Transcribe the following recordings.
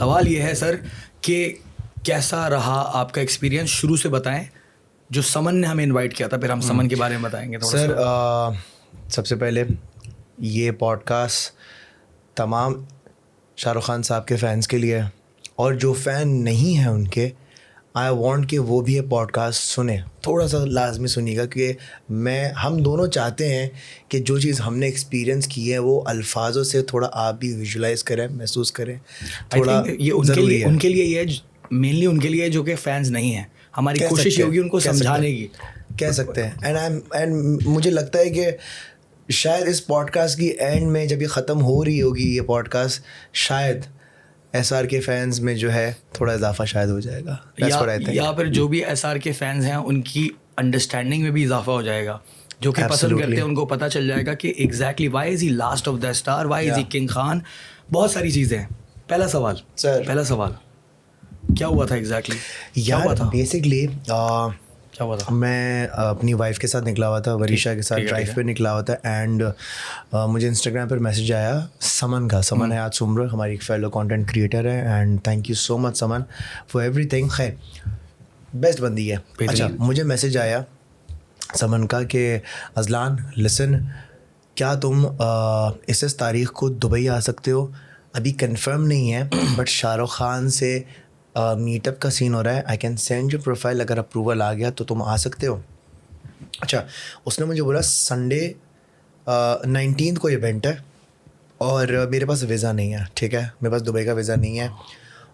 सवाल ये है सर कि कैसा रहा आपका एक्सपीरियंस, शुरू से बताएं। जो समन ने हमें इनवाइट किया था, फिर हम समन के बारे में बताएंगे थोड़ा सर। सबसे पहले ये पॉडकास्ट तमाम शाहरुख खान साहब के फ़ैन्स के लिए है, और जो फ़ैन नहीं है उनके आई वांट कि वो भी ये पॉडकास्ट सुने, थोड़ा सा लाजमी सुनिएगा, क्योंकि हम दोनों चाहते हैं कि जो चीज़ हमने एक्सपीरियंस की है वो अल्फाजों से थोड़ा आप भी विजुलाइज करें, महसूस करें। थोड़ा ये उनके लिए ये मेनली उनके लिए जो कि फैंस नहीं हैं, हमारी कोशिश ये होगी उनको समझाने की, कह सकते हैं। एंड मुझे लगता है कि शायद इस पॉडकास्ट की एंड में जब ये ख़त्म हो रही होगी ये पॉडकास्ट, शायद SR के फैंस में जो है थोड़ा इजाफा शायद हो जाएगा, या फिर जो भी SR के फैंस हैं उनकी अंडरस्टैंडिंग में भी इजाफा हो जाएगा। जो कि पसंद करते हैं उनको पता चल जाएगा कि exactly why is he last of the star, why is he king Khan, बहुत सारी चीज़ें हैं। पहला सवाल क्या हुआ था एग्जैक्टली? यार बेसिकली क्या हुआ था, मैं अपनी वाइफ के साथ निकला हुआ था, वरीशा के साथ ड्राइव पे निकला हुआ था, एंड मुझे इंस्टाग्राम पर मैसेज आया समन है आज सुमर, हमारी एक फेलो कंटेंट क्रिएटर है, and thank you so much Suman for everything. खैर बेस्ट बंदी है। अच्छा, मुझे मैसेज आया समन का कि अजलान लिसन, क्या तुम इस तारीख़ को दुबई आ सकते हो? अभी कंफर्म नहीं है बट शाहरुख खान से मीटअप का सीन हो रहा है, I can send your profile, अगर अप्रूवल आ गया तो तुम आ सकते हो। अच्छा, उसने मुझे बोला संडे 19 को इवेंट है और मेरे पास वीज़ा नहीं है, ठीक है, मेरे पास दुबई का वीज़ा नहीं है।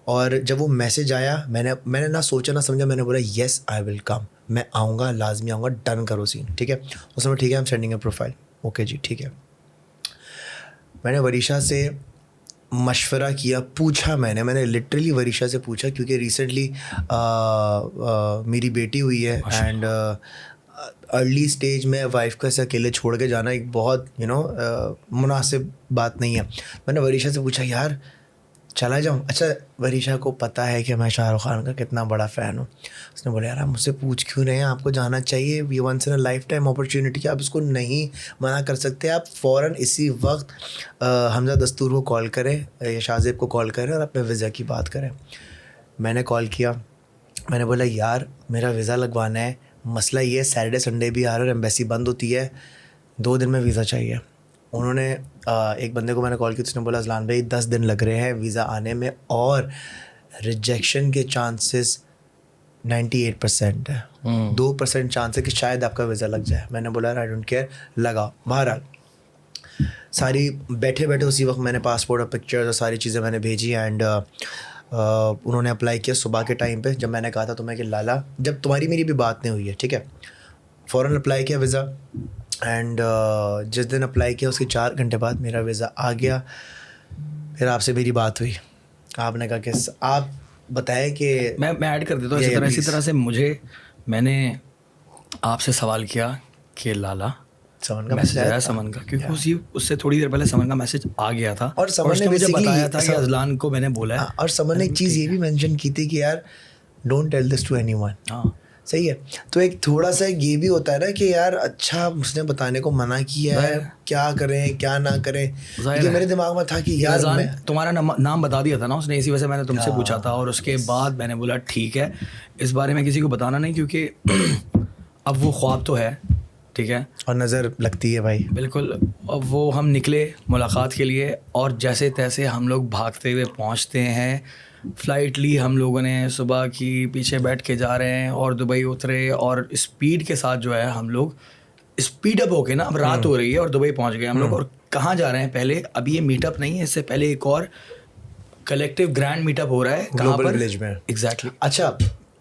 और जब वो मैसेज आया मैंने ना सोचा ना समझा, मैंने बोला येस आई विल कम, मैं आऊँगा, लाजमी आऊँगा, डन करो सीन, ठीक है। उसने बोला ठीक है, I am sending a profile, okay जी ठीक है। मैंने वरीशा से मशवरा किया, पूछा मैंने लिटरली वरीशा से पूछा, क्योंकि रिसेंटली मेरी बेटी हुई है, एंड अर्ली स्टेज में वाइफ को ऐसे अकेले छोड़ के जाना एक बहुत मुनासिब बात नहीं है। मैंने वरीशा से पूछा यार चला जाऊँ? अच्छा, वरीशा को पता है कि मैं शाहरुख खान का कितना बड़ा फ़ैन हूँ। उसने बोला यार आप मुझसे पूछ क्यों रहे हैं, आपको जाना चाहिए, ये once in a lifetime opportunity, आप इसको नहीं मना कर सकते। आप फ़ौरन इसी वक्त हमजा दस्तूर को कॉल करें या शाहजेब को कॉल करें और अपने वीज़ा की बात करें। मैंने कॉल किया, मैंने बोला यार मेरा वीज़ा लगवाना है, मसला ये है सैटरडे संडे भी आ रहा है, एम्बेसी बंद होती है, 2 दिन में वीज़ा चाहिए। उन्होंने एक बंदे को मैंने कॉल किया, उसने बोला अजलान भाई 10 दिन लग रहे हैं वीज़ा आने में और रिजेक्शन के चांसेस 98% है, 2% चांस है कि शायद आपका वीज़ा लग जाए। मैंने बोला आई डोंट केयर, लगाओ। बहरहाल सारी बैठे उसी वक्त मैंने पासपोर्ट और पिक्चर्स और सारी चीज़ें मैंने भेजी, एंड उन्होंने अप्लाई किया सुबह के टाइम पे, जब मैंने कहा था तुम्हें कि लाला, जब तुम्हारी मेरी भी बात नहीं हुई है, ठीक है, फ़ौरन अप्लाई किया वीज़ा, एंड जिस दिन अप्लाई किया उसके 4 घंटे बाद मेरा वीज़ा आ गया। फिर आपसे मेरी बात हुई, आपने कहा कि आप बताएं कि मैं ऐड कर देता हूँ इसी तरह से मैंने आपसे सवाल किया कि लाला समन का मैसेज आया समन का, क्योंकि उससे थोड़ी देर पहले समन का मैसेज आ गया था और समन ने मुझे बताया था कि अजलान को मैंने बोला है, और समन ने एक चीज़ ये भी मेंशन की थी कि यार don't tell this to anyone. हाँ सही है, तो एक थोड़ा सा ये भी होता है ना कि यार अच्छा उसने बताने को मना किया है, क्या करें क्या ना करें। ये मेरे दिमाग में था कि यार मैं तुम्हारा नाम बता दिया था ना उसने, इसी वजह से मैंने तुमसे पूछा था, और उसके बाद मैंने बोला ठीक है इस बारे में किसी को बताना नहीं, क्योंकि अब वो ख्वाब तो है, ठीक है, और नज़र लगती है भाई, बिल्कुल। अब वो हम निकले मुलाकात के लिए, और जैसे तैसे हम लोग भागते हुए पहुंचते हैं, फ़्लाइट ली हम लोगों ने सुबह की, पीछे बैठ के जा रहे हैं और दुबई उतरे, और स्पीड के साथ जो है हम लोग स्पीड अप हो के ना, अब रात हो रही है और दुबई पहुंच गए हम लोग। और कहाँ जा रहे हैं पहले, अभी ये मीटअप नहीं है, इससे पहले एक और कलेक्टिव ग्रैंड मीटअप हो रहा है ग्लोबल विलेज में। एग्जैक्टली। अच्छा,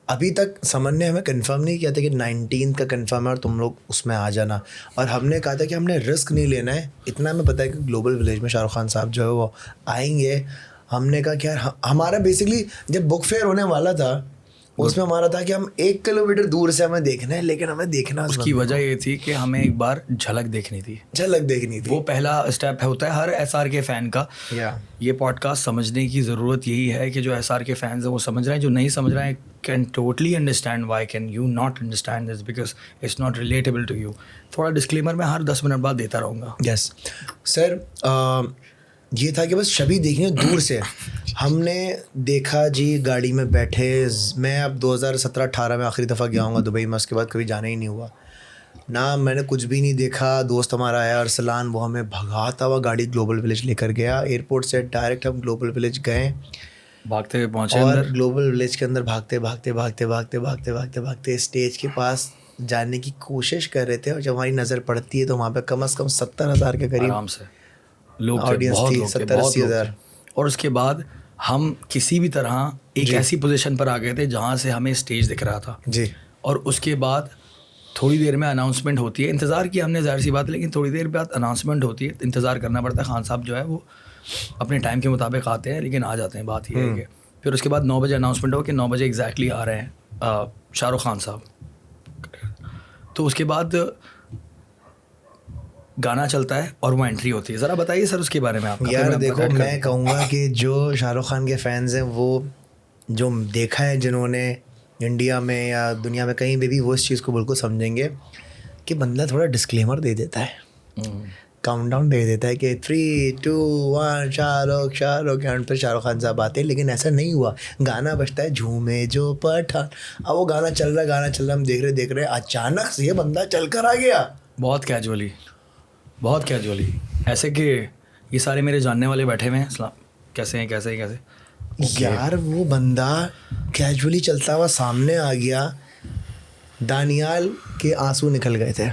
अभी तक समन ने हमें कंफर्म नहीं किया था कि 19 का कंफर्म है और तुम लोग उसमें आ जाना, और हमने कहा था कि हमने रिस्क नहीं लेना है। इतना हमें पता है कि ग्लोबल विलेज में शाहरुख खान साहब जो है वो आएंगे। हमने कहा कि यार हमारा बेसिकली जब बुक फेयर होने वाला था उसमें हमारा था कि हम 1 किलोमीटर दूर से हमें देखना है, लेकिन हमें देखना, उसकी वजह ये थी कि हमें एक बार झलक देखनी थी। वो पहला स्टेप होता है हर SR के फ़ैन का। ये पॉडकास्ट समझने की ज़रूरत यही है कि जो SR के फैंस हैं वो समझ रहे हैं, जो नहीं समझ रहे हैं can totally understand why can you not understand this, because it's not relatable to you. थोड़ा डिस्क्लेमर मैं हर 10 मिनट बाद देता रहूँगा। यस सर, ये था कि बस छवि देखनी है दूर से। हमने देखा जी, गाड़ी में बैठे, मैं अब 2017-18 में आखिरी दफ़ा गया हूँ दुबई में, उसके बाद कभी जाना ही नहीं हुआ ना, मैंने कुछ भी नहीं देखा। दोस्त हमारा आया अरसलान, वो हमें भगाता हुआ गाड़ी ग्लोबल विलेज लेकर गया। एयरपोर्ट से डायरेक्ट हम ग्लोबल विलेज गए, भागते हुए पहुँचे और अंदर। ग्लोबल विलेज के अंदर भागते भागते भागते भागते भागते भागते भागते स्टेज के पास जाने की कोशिश कर रहे थे, और जब हमारी नज़र पड़ती है तो वहाँ पे कम से कम 70,000 के करीब आराम से लोग थे, ऑडियंस बहुत थी, लोग थे, 70-80 बहुत लोग हज़ार। थे। और उसके बाद हम किसी भी तरह एक ऐसी पोजीशन पर आ गए थे जहाँ से हमें स्टेज दिख रहा था जी। और उसके बाद थोड़ी देर में अनाउंसमेंट होती है। इंतज़ार किया हमने, ज़ाहिर सी बात है, लेकिन थोड़ी देर बाद अनाउंसमेंट होती है, इंतज़ार करना पड़ता है। खान साहब जो है वो अपने टाइम के मुताबिक आते हैं, लेकिन आ जाते हैं। बात ये है कि फिर उसके बाद 9 बजे अनाउंसमेंट हो कि 9 बजे एग्जैक्टली आ रहे हैं शाहरुख खान साहब। तो उसके बाद गाना चलता है और वो एंट्री होती है। ज़रा बताइए सर उसके बारे में आपका। यार देखो, मैं कहूँगा कि जो शाहरुख खान के फैंस हैं, वो जो देखा है जिन्होंने इंडिया में या दुनिया में कहीं भी वो इस चीज़ को बिल्कुल समझेंगे कि बंदा थोड़ा डिस्क्लेमर दे देता है, काउंटडाउन दे देता है कि 3, 2, 1 शाहरुख, एंड फिर शाहरुख खान साहब आते हैं। लेकिन ऐसा नहीं हुआ, गाना बजता है झूमे जो पठान, अब वो गाना चल रहा है, हम देख रहे, अचानक से ये बंदा चल कर आ गया, बहुत कैजुअली, ऐसे कि ये सारे मेरे जानने वाले बैठे हुए हैं, कैसे हैं। यार वो बंदा कैजुअली चलता हुआ सामने आ गया। दानियाल के आंसू निकल गए थे,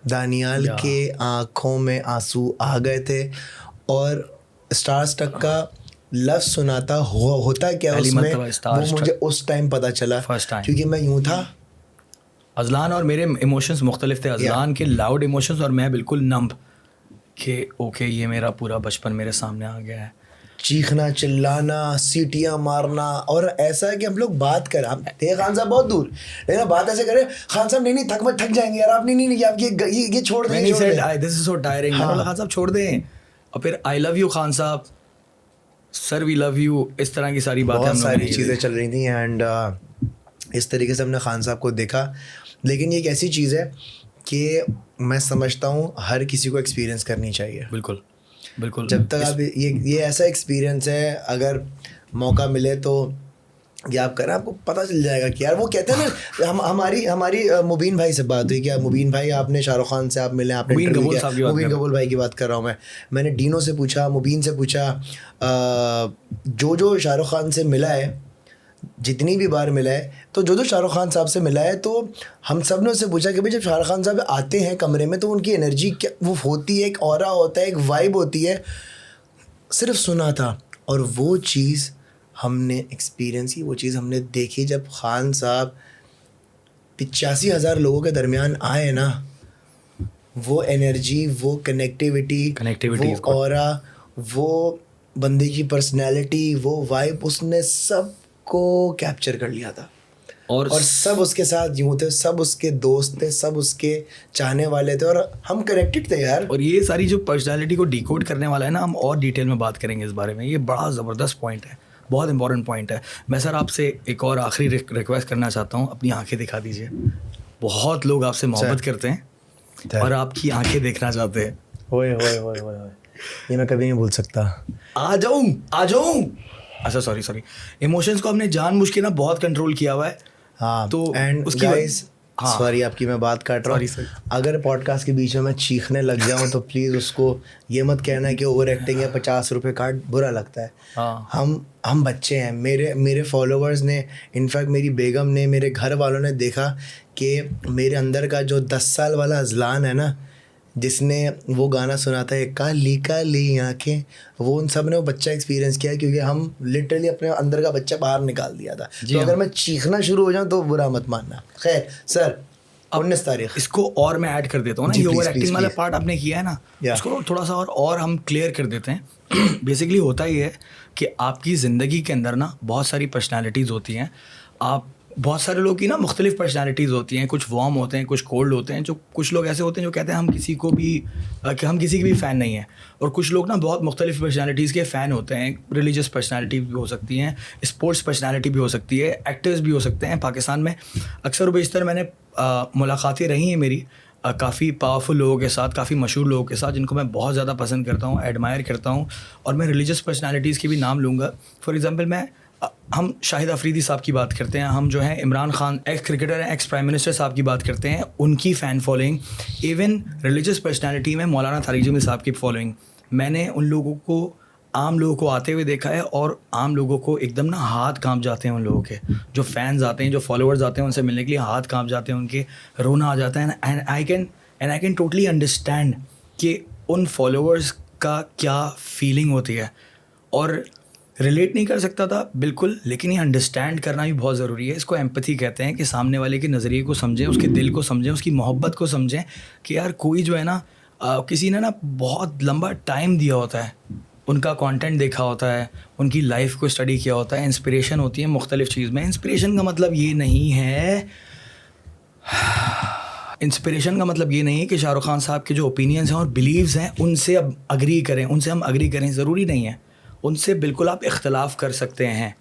दानियाल के आँखों में आंसू आ गए थे, और स्टार स्टक का लफ्ज़ सुनाता होता क्या उसमें, वो मुझे उस टाइम पता चला, क्योंकि मैं यूँ था। अजलान और मेरे इमोशंस मुख्तलिफ थे। अजलान के लाउड इमोशंस और मैं बिल्कुल नंब कि ओके ये मेरा पूरा बचपन मेरे सामने आ गया है। चीखना, चिल्लाना, सीटियाँ मारना, और ऐसा है कि हम लोग बात करें, हम थे खान साहब बहुत दूर, लेकिन बात ऐसे करें, खान साहब नहीं थक जाएंगे यार आप, नहीं आप ये छोड़ दें, this is so tiring. Khan साहब छोड़ दें, और फिर आई लव यू खान साहब, सर वी लव यू, इस तरह की सारी बातें, बहुत सारी चीज़ें चल रही थी। एंड इस तरीके से हमने खान साहब को देखा। लेकिन ये एक ऐसी चीज़ है कि मैं समझता हूँ हर किसी को एक्सपीरियंस करनी चाहिए। बिल्कुल जब तक आप ये ऐसा एक्सपीरियंस है, अगर मौका मिले तो ये आप करें, आपको पता चल जाएगा कि यार वो कहते हैं ना, हमारी मुबीन भाई से बात हुई, क्या मुबीन भाई आपने शाहरुख खान से आप मिले, आपने मुबीन कबूल भाई की बात कर रहा हूँ मैंने डीनो से पूछा, मुबीन से पूछा, जो शाहरुख खान से मिला है, जितनी भी बार मिला है, तो जो शाहरुख खान साहब से मिला है, तो हम सब ने उससे पूछा कि भाई जब शाहरुख खान साहब आते हैं कमरे में तो उनकी एनर्जी क्या वो होती है, एक ऑरा होता है, एक वाइब होती है। सिर्फ सुना था, और वो चीज़ हमने एक्सपीरियंस की, वो चीज़ हमने देखी जब खान साहब 85,000 लोगों के दरमियान आए ना, वो एनर्जी, वो कनेक्टिविटी, वो ऑरा, वो बंदे की पर्सनैलिटी, वो वाइब, उसने सब को कैप्चर कर लिया था। और सब उसके साथ यूँ थे, सब उसके दोस्त थे, सब उसके चाहने वाले थे, और हम कनेक्टेड थे यार। और ये सारी जो पर्सनालिटी को डिकोड करने वाला है ना, हम और डिटेल में बात करेंगे इस बारे में। ये बड़ा ज़बरदस्त पॉइंट है, बहुत इंपॉर्टेंट पॉइंट है। मैं सर आपसे एक और आखिरी रिक्वेस्ट करना चाहता हूँ, अपनी आंखें दिखा दीजिए। बहुत लोग आपसे मोहब्बत करते हैं और आपकी आंखें देखना चाहते हैं। ओए ये मैं कभी नहीं भूल सकता। आ जाऊँ। अच्छा सॉरी, इमोशंस को हमने जानबूझ के ना बहुत कंट्रोल किया हुआ है। हाँ, तो एंड उसकी सॉरी आपकी मैं बात काट रहा हूँ। अगर पॉडकास्ट के बीच में मैं चीखने लग जाऊँ तो प्लीज़ उसको ये मत कहना कि ओवर एक्टिंग है, 50 रुपये काट, बुरा लगता है। हाँ। हम बच्चे हैं। मेरे फॉलोवर्स ने, इनफैक्ट मेरी बेगम ने, मेरे घर वालों ने देखा कि मेरे अंदर का जो 10 साल वाला अजलान है ना, जिसने वो गाना सुना था एक काली काली आँखें, वो उन सब ने वो बच्चा एक्सपीरियंस किया, क्योंकि हम लिटरली अपने अंदर का बच्चा बाहर निकाल दिया था। तो अगर मैं चीखना शुरू हो जाऊँ तो बुरा मत मानना। खैर सर, 19 तारीख इसको और मैं ऐड कर देता हूँ ना, ये ओवर एक्टिंग वाला पार्ट आपने किया है ना, इसको थोड़ा सा और हम क्लियर कर देते हैं। बेसिकली होता ही है कि आपकी ज़िंदगी के अंदर ना बहुत सारी पर्सनैलिटीज़ होती हैं। आप बहुत सारे लोग की ना मुख्तलिफ पर्सनैलिटीज़ होती हैं, कुछ वार्म होते हैं, कुछ कोल्ड होते हैं। जो कुछ लोग ऐसे होते हैं जो कहते हैं हम किसी की भी फ़ैन नहीं है, और कुछ लोग ना बहुत मुख्तलिफ पर्सनैलिटीज़ के फ़ैन होते हैं। रिलीजियस पर्सनैलिटी भी हो सकती हैं, स्पोर्ट्स पर्सनैलिटी भी हो सकती है, एक्टर्स भी हो सकते हैं। पाकिस्तान में अक्सर बेशतर मैंने मुलाकातें रही हैं मेरी काफ़ी पावरफुल लोगों के साथ, काफ़ी मशहूर लोगों के साथ, जिनको मैं बहुत ज़्यादा पसंद करता हूँ, एडमायर करता हूँ। और मैं रिलीजियस पर्सनालिटीज़ के भी नाम लूँगा। फॉर एग्ज़ाम्पल हम शाहिद अफरीदी साहब की बात करते हैं, हम जो हैं इमरान खान एक्स क्रिकेटर हैं, एक्स प्राइम मिनिस्टर साहब की बात करते हैं, उनकी fan following. Even religious personality में मौलाना तारिक साहब की फॉलोइंग। मैंने उन लोगों को, आम लोगों को आते हुए देखा है, और आम लोगों को एकदम ना हाथ कांप जाते हैं उन लोगों के, जो फैंस आते हैं, जो फॉलोअर्स आते हैं, उनसे मिलने के लिए हाथ कांप जाते हैं उनके, रोना आ जाता है। And I can totally understand कि उन फॉलोअर्स का क्या फीलिंग होती है। और रिलेट नहीं कर सकता था बिल्कुल, लेकिन ये अंडरस्टैंड करना भी बहुत ज़रूरी है। इसको एम्पैथी कहते हैं, कि सामने वाले के नज़रिए को समझें, उसके दिल को समझें, उसकी मोहब्बत को समझें, कि यार कोई जो है ना, किसी ने ना बहुत लंबा टाइम दिया होता है, उनका कंटेंट देखा होता है, उनकी लाइफ को स्टडी किया होता है, इंस्पिरेशन होती है मुख्तलिफ़ चीज़ में। इंस्पिरेशन का मतलब ये नहीं है कि शाहरुख खान साहब के जो ओपिनियंस हैं और बिलीव्स हैं उनसे अब अग्री करें, उनसे हम अग्री करें, ज़रूरी नहीं है। उनसे बिल्कुल आप इख्तलाफ कर सकते हैं।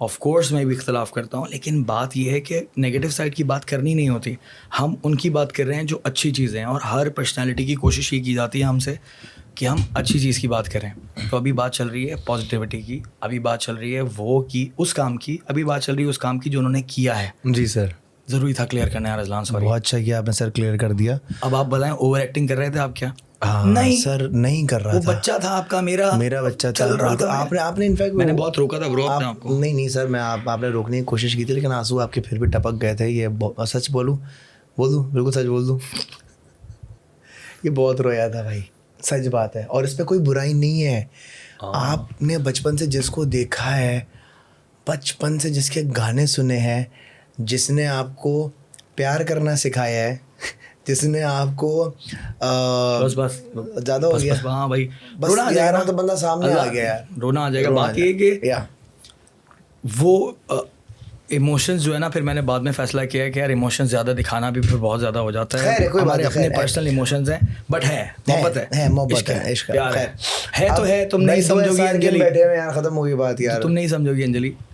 ऑफ कोर्स मैं भी इख्तलाफ करता हूँ, लेकिन बात यह है कि नेगेटिव साइड की बात करनी नहीं होती। हम उनकी बात कर रहे हैं जो अच्छी चीज़ें हैं, और हर पर्सनालिटी की कोशिश ये की जाती है हमसे कि हम अच्छी चीज़ की बात करें। तो अभी बात चल रही है पॉजिटिविटी की, अभी बात चल रही है उस काम की, अभी बात चल रही है उस काम की जो उन्होंने किया है। जी सर, ज़रूरी था क्लियर करना यार अजलान, सॉरी। बहुत अच्छा किया आपने सर, क्लियर कर दिया। अब आप बताएं, ओवर एक्टिंग कर रहे थे आप क्या? नहीं सर, नहीं कर रहा वो था। बच्चा था आपका, मेरा बच्चा चल रहा था। आपने इनफैक्ट मैंने बहुत रोका था ब्रो अपने आपको। नहीं सर, आपने रोकने की कोशिश की थी, लेकिन आंसू आपके फिर भी टपक गए थे। ये सच बोल दूं, बिल्कुल सच बोल दूं, ये बहुत रोया था भाई, सच बात है। और इस पर कोई बुराई नहीं है। आपने बचपन से जिसको देखा है, बचपन से जिसके गाने सुने हैं, जिसने आपको प्यार करना सिखाया है, जिसने आपको बस ज़्यादा हो गया। हाँ भाई, बस रोना आ जाएगा तो बंदा सामने आ गया यार, रोना आ जाएगा। बात ये है कि वो इमोशंस जो है ना, फिर मैंने बाद में फैसला किया है कि यार इमोशंस ज़्यादा दिखाना भी फिर बहुत ज़्यादा हो जाता है। हमारे अपने पर्सनल इमोशंस हैं, बट मोहब्बत है, इश्क है, प्यार है तो है। तुम नहीं समझोगी अंजलि, बैठे हुए यार, खत्म हो गई बात यार, तुम नहीं समझोगी अंजलि।